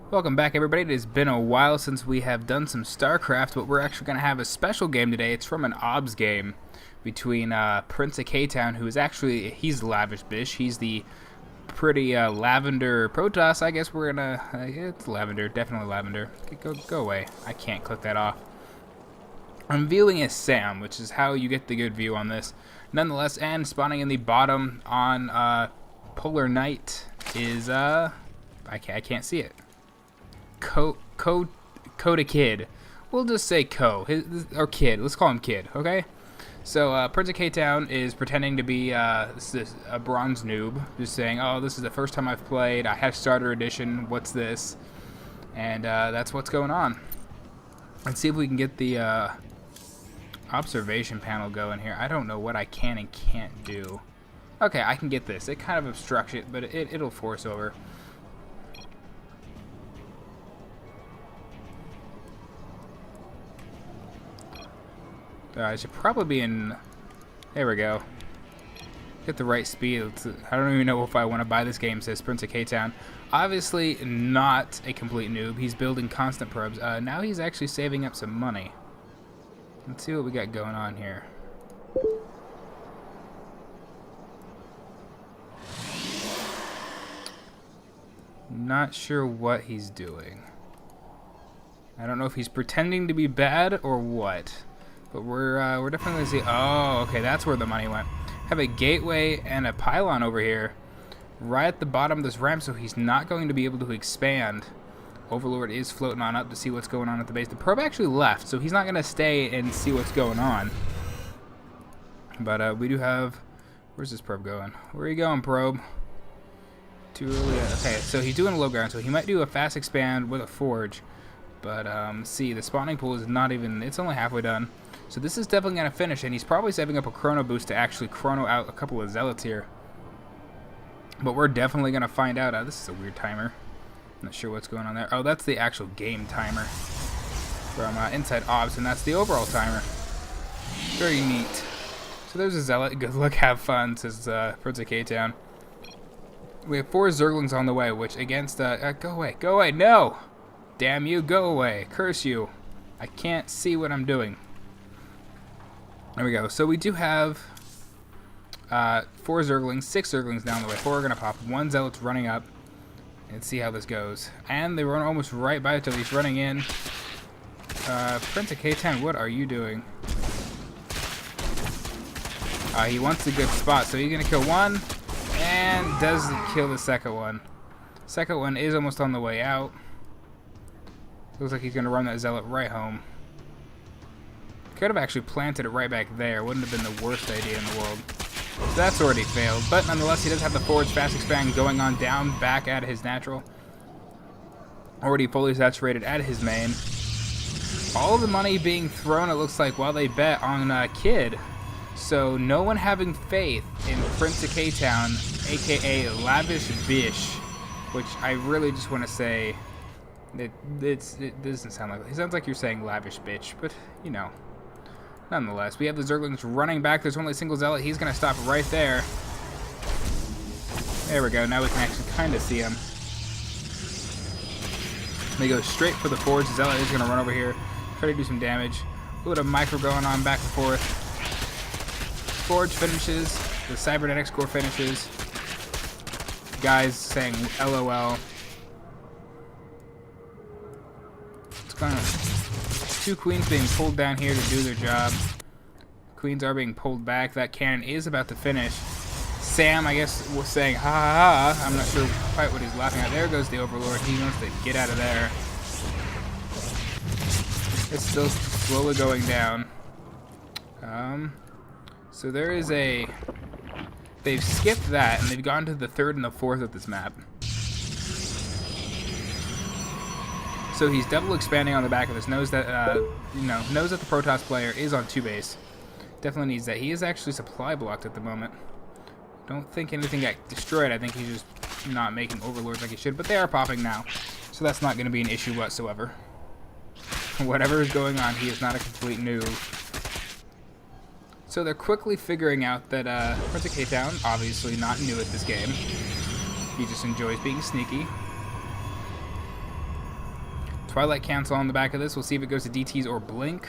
Welcome back, everybody. It has been a while since we have done some StarCraft, but we're actually going to have a special game today. It's from an OBS game between PrinceOfKTown, who is actually, he's Lavish Bish. He's the pretty lavender Protoss. I guess we're going to, it's lavender, definitely lavender. Go away. I can't click that off. I'm viewing as Sam, which is how you get the good view on this. Nonetheless, and spawning in the bottom on Polar Night is, I can't see it. KoDdaKiD. We'll just say or Kid. Let's call him Kid, okay? So, PrinceOfKTown is pretending to be a bronze noob. Just saying, oh, this is the first time I've played. I have Starter Edition. What's this? And that's what's going on. Let's see if we can get the observation panel going here. I don't know what I can and can't do. Okay, I can get this. It kind of obstructs it, but it'll force over. I should probably be in... There we go. Get the right speed. I don't even know if I want to buy this game, says PrinceOfKTown. Obviously not a complete noob. He's building constant probes. Now he's actually saving up some money. Let's see what we got going on here. Not sure what he's doing. I don't know if he's pretending to be bad or what. But we're definitely see. Oh, okay, that's where the money went. Have a gateway and a pylon over here, right at the bottom of this ramp, so he's not going to be able to expand. Overlord is floating on up to see what's going on at the base. The probe actually left, so he's not going to stay and see what's going on. But we do have. Where's this probe going? Where are you going, probe? Too early. Okay, so he's doing a low ground, so he might do a fast expand with a forge. But see, the spawning pool is not even. It's only halfway done. So this is definitely going to finish, and he's probably saving up a chrono boost to actually chrono out a couple of zealots here. But we're definitely going to find out. This is a weird timer. Not sure what's going on there. Oh, that's the actual game timer from Inside Ops, and that's the overall timer. Very neat. So there's a zealot. Good luck, have fun, says PrinceOfKTown. We have 4 Zerglings on the way, which against... go away. Go away. No! Damn you. Go away. Curse you. I can't see what I'm doing. There we go. So we do have 4 Zerglings, 6 Zerglings down the way. 4 are going to pop. 1 Zealot's running up. Let's see how this goes. And they run almost right by it till he's running in. PrinceOfKTown, what are you doing? He wants a good spot, so he's going to kill 1. And doesn't kill the second one. Second one is almost on the way out. Looks like he's going to run that Zealot right home. Could have actually planted it right back there. Wouldn't have been the worst idea in the world. So that's already failed. But nonetheless, he does have the forge fast expand going on down back at his natural. Already fully saturated at his main. All of the money being thrown, it looks like, while they bet on Kid. So no one having faith in PrinceOfKTown, aka Lavish Bish. Which I really just want to say, it doesn't sound like it. It sounds like you're saying Lavish Bitch, but you know. Nonetheless, we have the Zerglings running back. There's only a single Zealot. He's going to stop right there. There we go. Now we can actually kind of see him. They go straight for the forge. Zealot is going to run over here, try to do some damage. A little bit of micro going on back and forth. Forge finishes. The cybernetics core finishes. Guys saying LOL. It's going on. 2 queens being pulled down here to do their job. Queens are being pulled back. That cannon is about to finish. Sam, I guess, was saying ha ha ha. I'm not sure quite what he's laughing at. There goes the Overlord. He wants to get out of there. It's still slowly going down. So there is a... They've skipped that, and they've gone to the 3rd and the 4th of this map. So he's double expanding on the back of this. Knows that knows that the Protoss player is on 2 base. Definitely needs that. He is actually supply blocked at the moment. Don't think anything got destroyed. I think he's just not making overlords like he should. But they are popping now, so that's not going to be an issue whatsoever. Whatever is going on, he is not a complete noob. So they're quickly figuring out that PrinceOfKTown, obviously not new at this game. He just enjoys being sneaky. Twilight Cancel on the back of this. We'll see if it goes to DTs or Blink.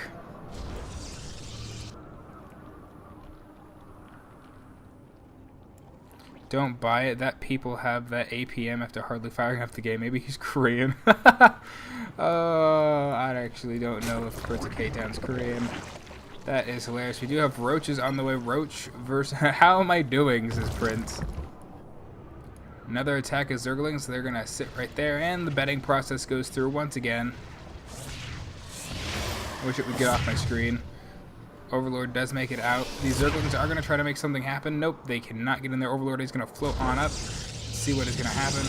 Don't buy it. That people have that APM after hardly firing off the game. Maybe he's Korean. I actually don't know if PrinceOfKTown's Korean. That is hilarious. We do have Roaches on the way. Roach versus... How am I doing, says Prince. Another attack is Zerglings, so they're going to sit right there. And the betting process goes through once again. I wish it would get off my screen. Overlord does make it out. These Zerglings are going to try to make something happen. Nope, they cannot get in there. Overlord is going to float on up. Let's see what is going to happen.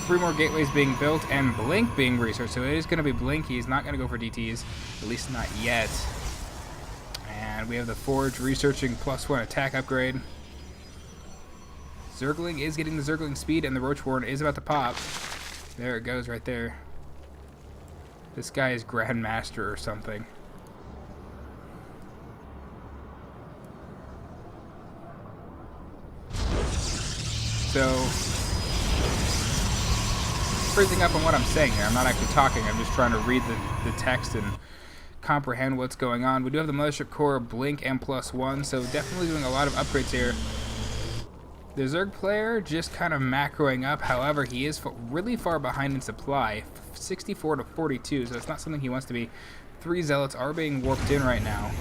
3 more gateways being built and Blink being researched. So it is going to be Blink. He's not going to go for DTs, at least not yet. And we have the Forge researching +1 attack upgrade. Zergling is getting the Zergling speed, and the Roach Warren is about to pop. There it goes right there. This guy is Grandmaster or something. So, freezing up on what I'm saying here. I'm not actually talking. I'm just trying to read the text and comprehend what's going on. We do have the Mothership Core, Blink, and +1, so definitely doing a lot of upgrades here. The Zerg player just kind of macroing up. However, he is really far behind in supply, 64 to 42, so it's not something he wants to be. 3 Zealots are being warped in right now.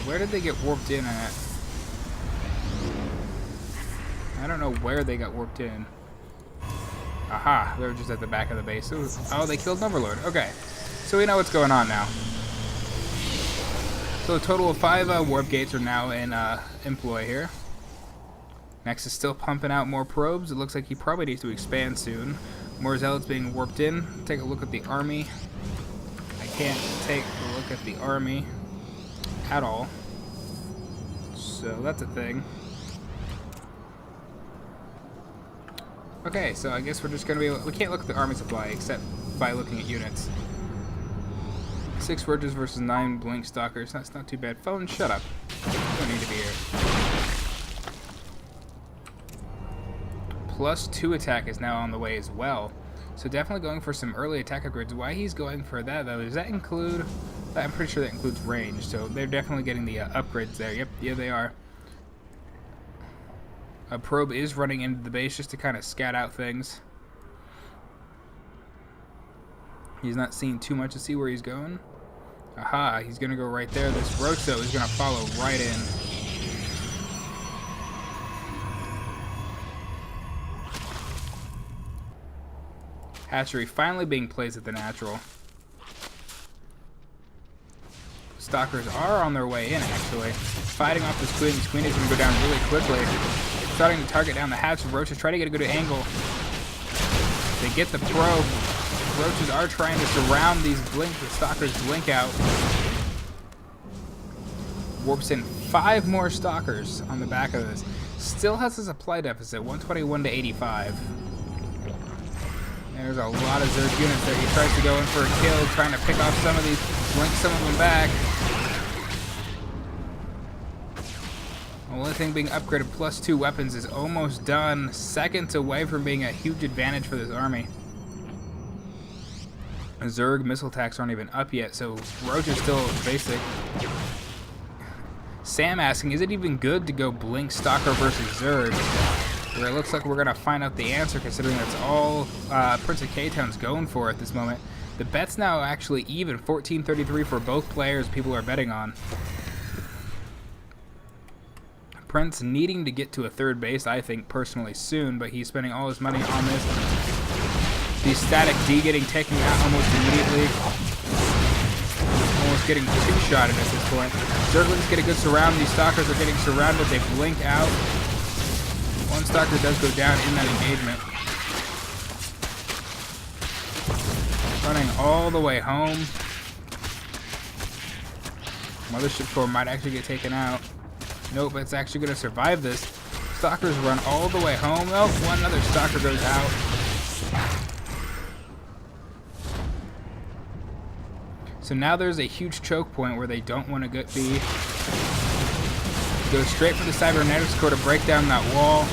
Where did they get warped in at? I don't know where they got warped in. Aha, they're just at the back of the base. Oh, they killed Overlord. Okay, so we know what's going on now. So a total of 5 warp gates are now in employ here. Next is still pumping out more probes. It looks like he probably needs to expand soon. More Zealots being warped in. Take a look at the army. I can't take a look at the army at all. So that's a thing. Okay, so I guess we're just going to be able... We can't look at the army supply except by looking at units. 6 Roaches versus 9 Blink Stalkers. That's not too bad. Phone, shut up. You don't need to be here. +2 attack is now on the way as well. So definitely going for some early attack upgrades. Why he's going for that, though, does that include... I'm pretty sure that includes range. So they're definitely getting the upgrades there. Yep, yeah, they are. A probe is running into the base just to kind of scout out things. He's not seeing too much to see where he's going. Aha, he's going to go right there. This Roach, though, is going to follow right in. Hatchery finally being placed at the natural. Stalkers are on their way in, actually. Fighting off this Queen. This Queen is going to go down really quickly. Starting to target down the hatch. Roaches try to get a good angle. They get the probe. Roaches are trying to surround these Blink. The Stalkers blink out. Warps in 5 more Stalkers on the back of this. Still has a supply deficit, 121 to 85. There's a lot of Zerg units there. He tries to go in for a kill, trying to pick off some of these, blink some of them back. The only thing being upgraded, +2 weapons, is almost done. Seconds away from being a huge advantage for this army. Zerg missile attacks aren't even up yet, so Roach is still basic. Sam asking, is it even good to go Blink Stalker versus Zerg? Where it looks like we're going to find out the answer, considering that's all PrinceOfKTown's going for at this moment. The bet's now actually even, 14-33 for both players people are betting on. Prince needing to get to a 3rd base, I think, personally, soon, but he's spending all his money on this. The Static D getting taken out almost immediately. Almost getting 2-shotted at this point. Zerglings get a good surround. These Stalkers are getting surrounded. They blink out. 1 Stalker does go down in that engagement. Running all the way home. Mothership Core might actually get taken out. Nope, it's actually going to survive this. Stalkers run all the way home. Oh, one other Stalker goes out. So now there's a huge choke point where they don't want to be. Go straight for the Cybernetics Core to break down that wall.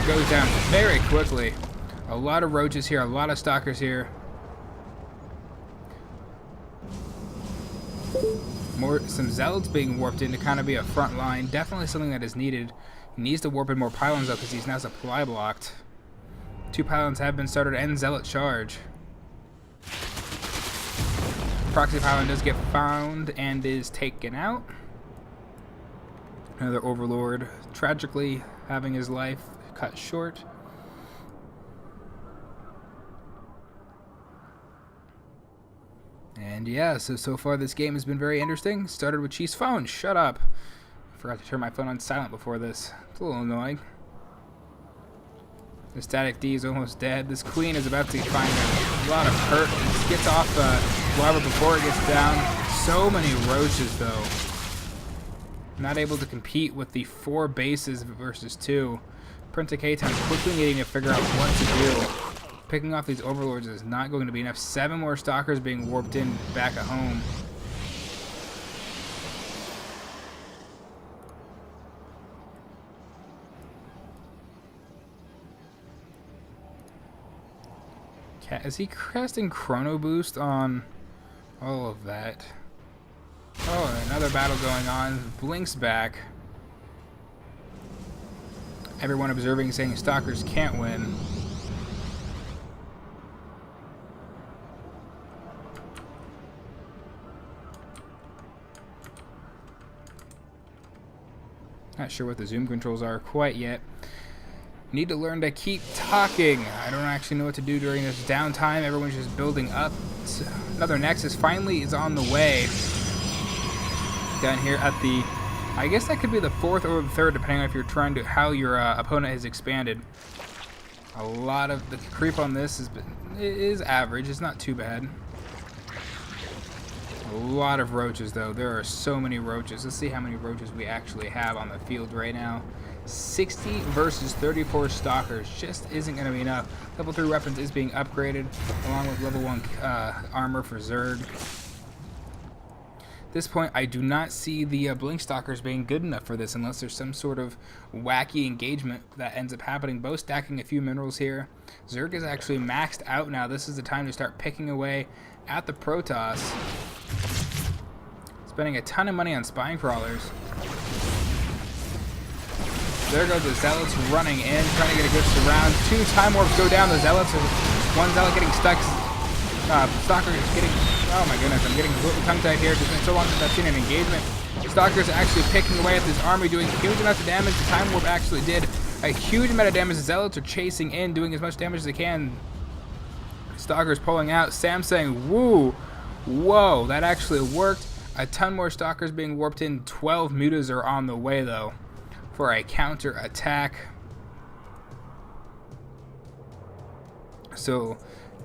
It goes down very quickly. A lot of roaches here, a lot of stalkers here. Some zealots being warped in to kind of be a front line. Definitely something that is needed. He needs to warp in more pylons though, because he's now supply blocked. 2 pylons have been started and zealot charge. Proxy pylon does get found and is taken out. Another overlord tragically having his life cut short. And yeah, so far this game has been very interesting. Started with Chief's phone. Shut up. I forgot to turn my phone on silent before this. It's a little annoying. The static D is almost dead. This queen is about to find a lot of hurt. It gets off lava before it gets down. So many roaches though. Not able to compete with the 4 bases versus 2. PrinceOfKTown quickly needing to figure out what to do. Picking off these overlords is not going to be enough. 7 more stalkers being warped in back at home. Is he casting Chrono Boost on all of that? Oh, another battle going on. Blinks back. Everyone observing saying stalkers can't win. Not sure what the zoom controls are quite yet. Need to learn to keep talking. I don't actually know what to do during this downtime. Everyone's just building up. Another Nexus finally is on the way. Down here at the, I guess that could be the 4th or the 3rd, depending on if you're trying to, how your opponent has expanded. A lot of the creep on this is average. It's not too bad. A lot of roaches though. There are so many roaches. Let's see how many roaches we actually have on the field right now. 60 versus 34 stalkers just isn't going to be enough. Level 3 weapons is being upgraded along with level 1 armor for Zerg. At this point, I do not see the Blink Stalkers being good enough for this unless there's some sort of wacky engagement that ends up happening. Both stacking a few minerals here. Zerg is actually maxed out now. This is the time to start picking away at the Protoss. Spending a ton of money on spine crawlers. There goes the Zealots running in, trying to get a good surround. 2 time warps go down. The Zealots are, 1 Zealot getting stuck. Stalker is getting, oh my goodness, I'm getting a little tongue-tied here. It's been so long since I've seen an engagement. Stalker's actually picking away at this army, doing huge amounts of damage. The time warp actually did a huge amount of damage. The Zealots are chasing in, doing as much damage as they can. Stalker's pulling out. Sam saying, woo, whoa, that actually worked. A ton more Stalkers being warped in. 12 mutas are on the way though for a counter attack. So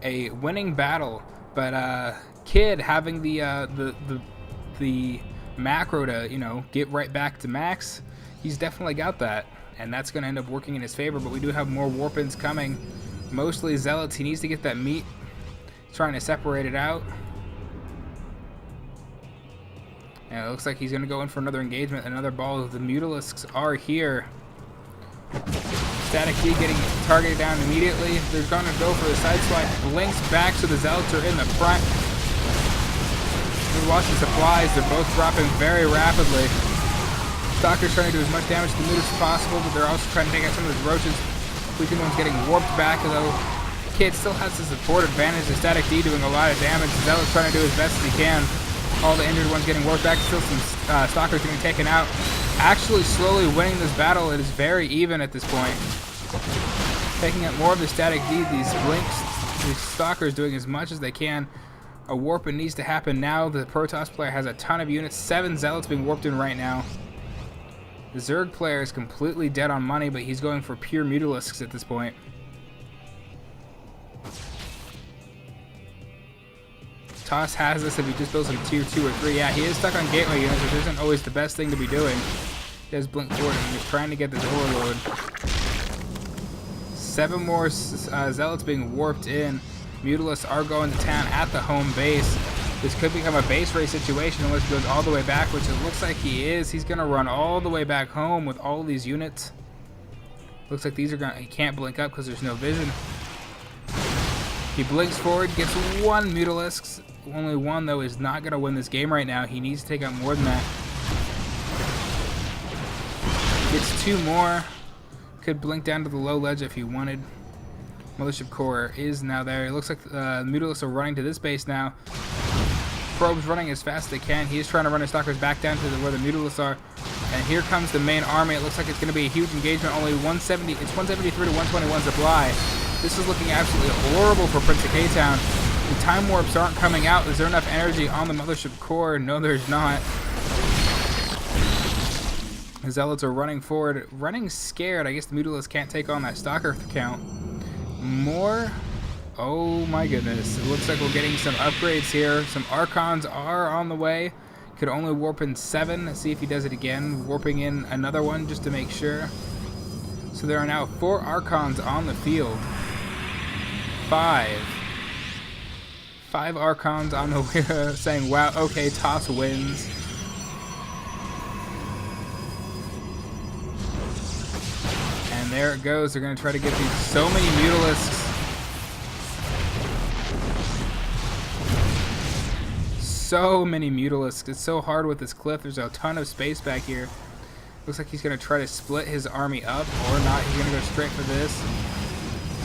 a winning battle, but KoDdaKiD having the macro to, you know, get right back to max. He's definitely got that, and that's going to end up working in his favor. But we do have more warp-ins coming, mostly Zealots. He needs to get that meat. He's trying to separate it out. And it looks like he's going to go in for another engagement. Another ball. The Mutalisks are here. Static D getting targeted down immediately. They're going to go for the side swipe. Blinks back, so the Zealots are in the front. We watch the supplies. They're both dropping very rapidly. Stalker's trying to do as much damage to the Mutas as possible, but they're also trying to take out some of those roaches. Weakened one's getting warped back, though. KoDdaKiD still has the support advantage. The Static D doing a lot of damage. The Zealot's trying to do as best as he can. All the injured ones getting warped back. Still some Stalkers getting taken out. Actually slowly winning this battle. It is very even at this point. Taking out more of the Static D. These Blinks, these Stalkers doing as much as they can. A warping needs to happen now. The Protoss player has a ton of units. 7 Zealots being warped in right now. The Zerg player is completely dead on money, but he's going for pure Mutalisks at this point. Toss has this if he just builds some tier 2 or 3. Yeah, he is stuck on gateway units, which isn't always the best thing to be doing. He has blink forward and he's trying to get this overload. 7 more Zealots being warped in. Mutalisks are going to town at the home base. This could become a base race situation unless he goes all the way back, which it looks like he is. He's going to run all the way back home with all these units. Looks like these are going to, he can't blink up because there's no vision. He blinks forward, gets one Mutalisk. Only one, though, is not going to win this game right now. He needs to take out more than that. Gets two more. Could blink down to the low ledge if he wanted. Mothership Core is now there. It looks like the Mutalisks are running to this base now. Probe's running as fast as they can. He's trying to run his Stalkers back down to where the Mutalisks are. And here comes the main army. It looks like it's going to be a huge engagement. Only 170. It's 173 to 121 supply. This is looking absolutely horrible for PrinceOfKTown. The Time Warps aren't coming out. Is there enough energy on the Mothership Core? No, there's not. The Zealots are running forward, running scared. I guess the Mutalisks can't take on that Stalker count. More? Oh my goodness. It looks like we're getting some upgrades here. Some Archons are on the way. Could only warp in 7. Let's see if he does it again. Warping in another one just to make sure. So there are now 4 Archons on the field. 5 Archons on the way, saying, wow, okay, toss wins. And there it goes. They're going to try to get these so many Mutalisks. So many Mutalisks. It's so hard with this cliff. There's a ton of space back here. Looks like he's going to try to split his army up, or not. He's going to go straight for this.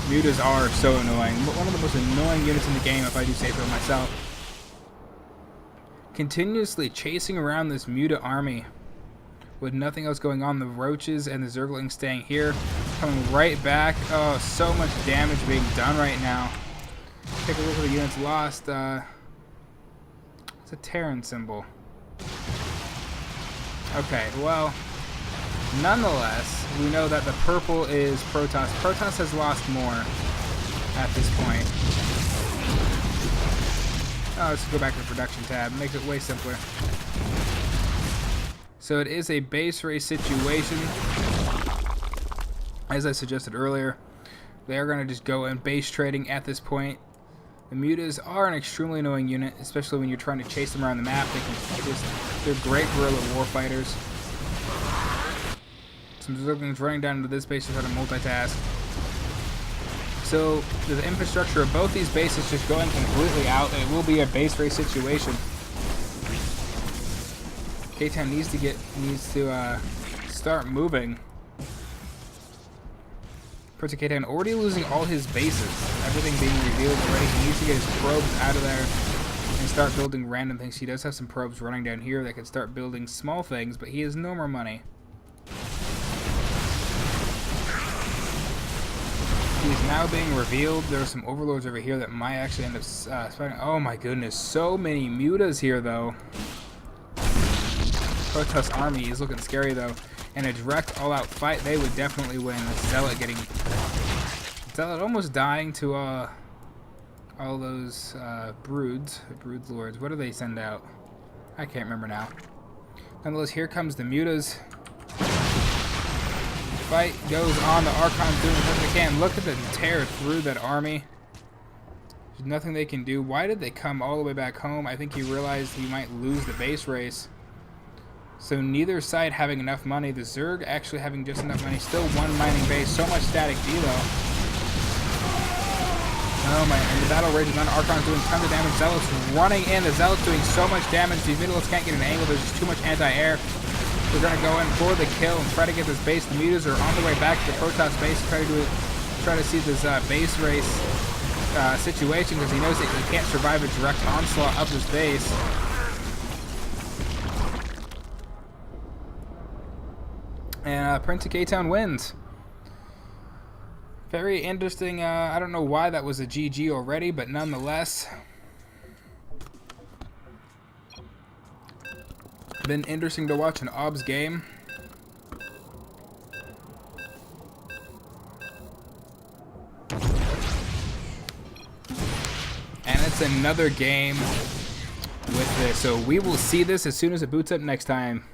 Mutas are so annoying. One of the most annoying units in the game, if I do say so myself. Continuously chasing around this Muta army with nothing else going on. The Roaches and the Zerglings staying here. Coming right back. Oh, so much damage being done right now. Take a look at the units lost. It's a Terran symbol. Okay, well, nonetheless, we know that the purple is Protoss. Protoss has lost more at this point. Oh, let's go back to the production tab. Makes it way simpler. So it is a base race situation. As I suggested earlier, they are going to just go in base trading at this point. The Mutas are an extremely annoying unit, especially when you're trying to chase them around the map. They're great guerrilla warfighters. Some Zerglings running down into this base to try to multitask. So the infrastructure of both these bases just going completely out. It will be a base race situation. K-Town needs to start moving. PrinceOfKTown already losing all his bases. Everything being revealed already. He needs to get his probes out of there and start building random things. He does have some probes running down here that can start building small things, but he has no more money. He's now being revealed. There are some overlords over here that might actually end up spawning. Oh my goodness, so many Mutas here though. Protoss army is looking scary though. In a direct all-out fight, they would definitely win. Zealot almost dying to all those brood lords. What do they send out? I can't remember now. Nonetheless, here comes the Mutas. Fight goes on. The Archons doing what they can. Look at the tear through that army. There's nothing they can do. Why did they come all the way back home? I think he realized he might lose the base race. So neither side having enough money. The Zerg actually having just enough money. Still one mining base. So much static D-Lo. Oh my, and the battle rages on. Archon's doing tons of damage. Zealots running in. The Zealots doing so much damage. The Mutalisks can't get an angle. There's just too much anti-air. We're going to go in for the kill and try to get this base. The Mutas are on the way back to the Protoss base. Try to see this base race situation because he knows that he can't survive a direct onslaught of this base. And PrinceOfKTown wins. Very interesting. I don't know why that was a GG already, but nonetheless, been interesting to watch an OBS game. And it's another game with this. So we will see this as soon as it boots up next time.